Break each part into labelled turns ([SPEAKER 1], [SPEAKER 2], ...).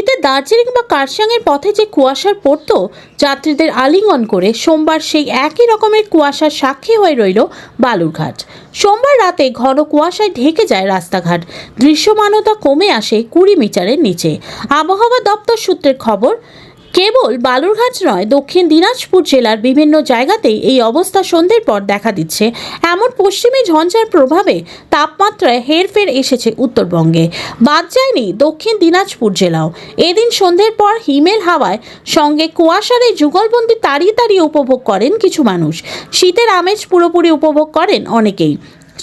[SPEAKER 1] শীতে দার্জিলিং বা কার্শিয়াংয়ের পথে যে কুয়াশার পড়তো যাত্রীদের আলিঙ্গন করে, সোমবার সেই একই রকমের কুয়াশার সাক্ষী হয়ে রইল বালুরঘাট। সোমবার রাতে ঘন কুয়াশায় ঢেকে যায় রাস্তাঘাট, দৃশ্যমানতা কমে আসে 20 মিটারের নিচে। আবহাওয়া দপ্তর সূত্রের খবর, কেবল বালুরঘাট নয়, দক্ষিণ দিনাজপুর জেলার বিভিন্ন জায়গাতেই এই অবস্থা সন্ধ্যের পর দেখা দিচ্ছে। এমন পশ্চিমী ঝঞ্ঝার প্রভাবে তাপমাত্রায় হেরফের এসেছে উত্তরবঙ্গে, বাদ যায়নি দক্ষিণ দিনাজপুর জেলাও। এদিন সন্ধ্যের পর হিমেল হাওয়ায় সঙ্গে কুয়াশার এই যুগলবন্দি তাড়িয়ে তাড়িয়ে উপভোগ করেন কিছু মানুষ। শীতের আমেজ পুরোপুরি উপভোগ করেন অনেকেই।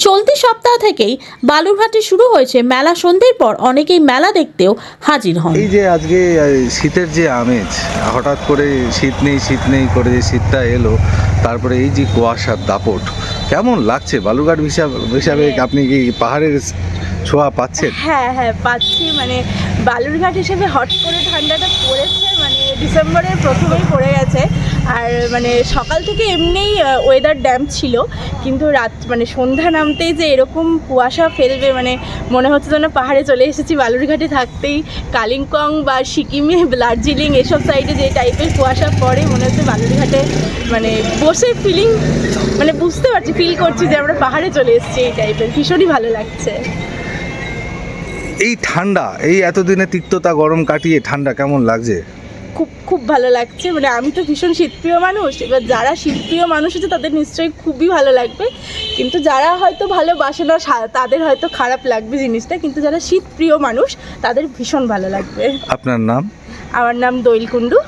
[SPEAKER 1] চলতি সপ্তাহ থেকেই বালুরঘাটে শুরু হয়েছে মেলা। সন্ধ্যের পর অনেকেই মেলা দেখতেও হাজির হন।
[SPEAKER 2] এই যে আজকে শীতের যে আমেজ, হঠাৎ করে শীত নেই করে যে শীতটা এলো, তারপরে এই যে কুয়াশার দাপট, কেমন লাগছে বালুরঘাট হিসাবে? আপনি কি পাহাড়ের ছোঁয়া পাচ্ছেন?
[SPEAKER 3] হ্যাঁ পাচ্ছি। মানে বালুরঘাট হিসেবে হট করে ঠান্ডাটা পড়েছে, মানে ডিসেম্বরের প্রথমেই পড়ে গেছে। আর মানে সকাল থেকে এমনিই ওয়েদার ড্যাম্প ছিল, কিন্তু রাত মানে সন্ধ্যা নামতেই যে এরকম কুয়াশা ফেলবে, মানে মনে হচ্ছে যেন পাহাড়ে চলে এসেছি। বালুরঘাটে থাকতেই কালিম্পং বা সিকিমে, দার্জিলিং এসব সাইডে যে টাইপের কুয়াশা পড়ে, মনে হচ্ছে বালুরঘাটে মানে বসে ফিলিং, মানে বুঝতে পারছি, ফিল করছি যে আমরা পাহাড়ে চলে এসেছি। এই টাইপের ভীষণই ভালো লাগছে।
[SPEAKER 2] এই ঠান্ডা, এই এতদিনে তিক্ততা গরম কাটিয়ে ঠান্ডা কেমন লাগছে?
[SPEAKER 3] খুব ভালো লাগছে। মানে আমি তো ভীষণ শীতপ্রিয় মানুষ, এবার যারা শীতপ্রিয় মানুষ আছে তাদের নিশ্চয়ই খুবই ভালো লাগবে, কিন্তু যারা হয়তো ভালোবাসে না তাদের হয়তো খারাপ লাগবে জিনিসটা, কিন্তু যারা শীতপ্রিয় মানুষ তাদের ভীষণ ভালো লাগবে।
[SPEAKER 2] আপনার নাম?
[SPEAKER 3] আমার নাম দোয়েল কুণ্ডু।